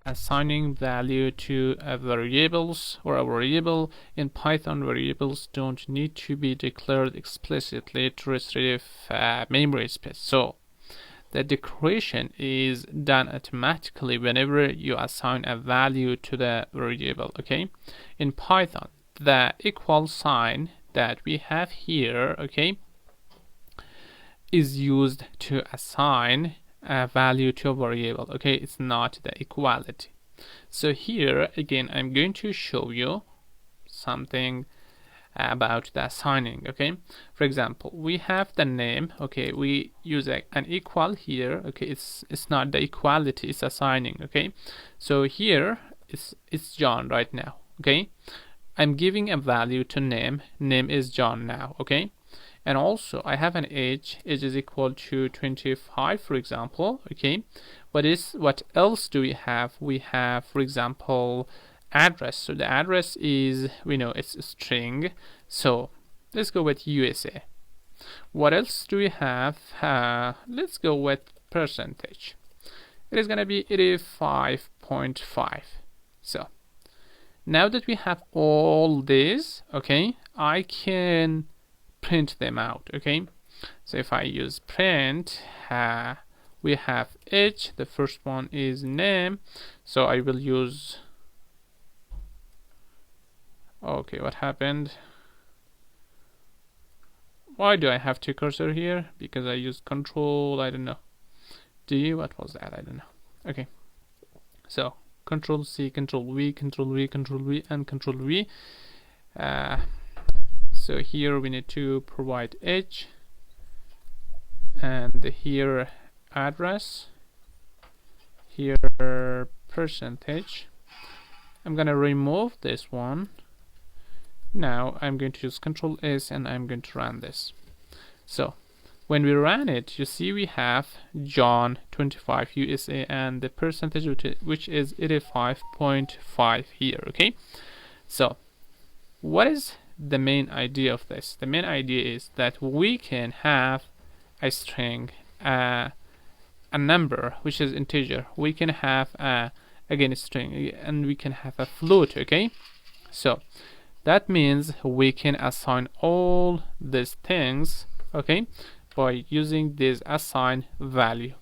assigning value to variables or a variable. In Python, variables don't need to be declared explicitly to retrieve memory space. So the declaration is done automatically whenever you assign a value to the variable. Okay, in Python, the equal sign that we have here, okay, is used to assign a value to a variable. Okay, it's not the equality. So here again, I'm going to show you something about the assigning. Okay, for example, we have the name. Okay, we use an equal here. Okay, it's not the equality, it's assigning. Okay, so here it's John right now. Okay, I'm giving a value to name is John now. Okay, and also I have an age is equal to 25, for example. Okay, what else do we have? We have, for example, address. So the address is, we know it's a string, so let's go with USA. What else do we have? Let's go with percentage. It is going to be 85.5. so now that we have all this, okay, I can print them out. Okay, so if I use print, we have age, the first one is name, so I will use, okay, what happened? Why do I have two cursor here? Because I use control, I don't know, D, what was that? I don't know. Okay, so control C, control V, control V, control V, and control V. So here we need to provide age, and here address, here percentage. I'm gonna remove this one. Now I'm going to use Control S and I'm going to run this. So when we run it, you see we have John 25 USA and the percentage which is 85.5 here. Okay, so what is the main idea of this? The main idea is that we can have a string, a number which is integer, we can have again a string, and we can have a float. Okay, so that means we can assign all these things, okay, by using this assign value.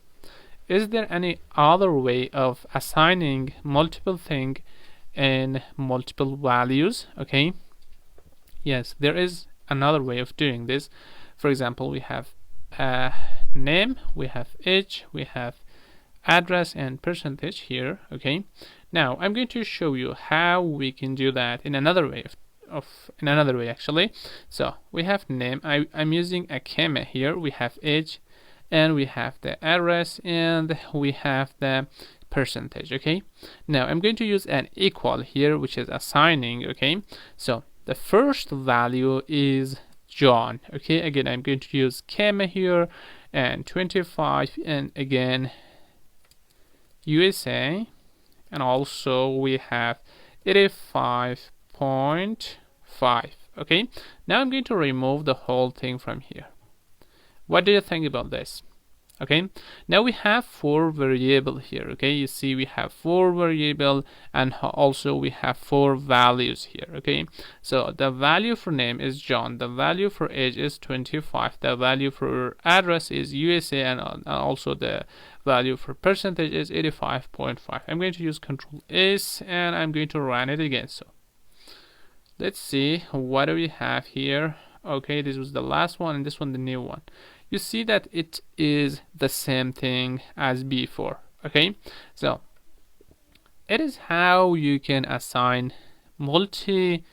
Is there any other way of assigning multiple things and multiple values? Okay, yes, there is another way of doing this. For example, we have name, we have age, we have address and percentage here. Okay, now I'm going to show you how we can do that in another way in another way actually. So we have name, I'm using a comma here, we have age, and we have the address, and we have the percentage. Okay, now I'm going to use an equal here, which is assigning. Okay, so the first value is John. Okay, again I'm going to use comma here and 25, and again USA, and also we have 85.5. Okay, now I'm going to remove the whole thing from here. What do you think about this? Okay, now we have 4 variable here. Okay, you see we have 4 variable, and also we have 4 values here. Okay, so the value for name is John, the value for age is 25, the value for address is USA, and also the value for percentage is 85.5. I'm going to use Control S and I'm going to run it again. So let's see, what do we have here? Okay, this was the last one, and this one the new one. You see that it is the same thing as before. Okay, so it is how you can assign multi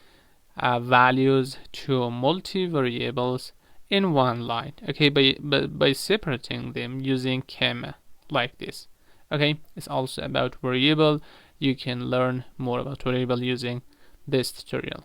values to multi variables in one line. Okay, by separating them using comma like this. Okay, it's also about variable. You can learn more about variable using this tutorial.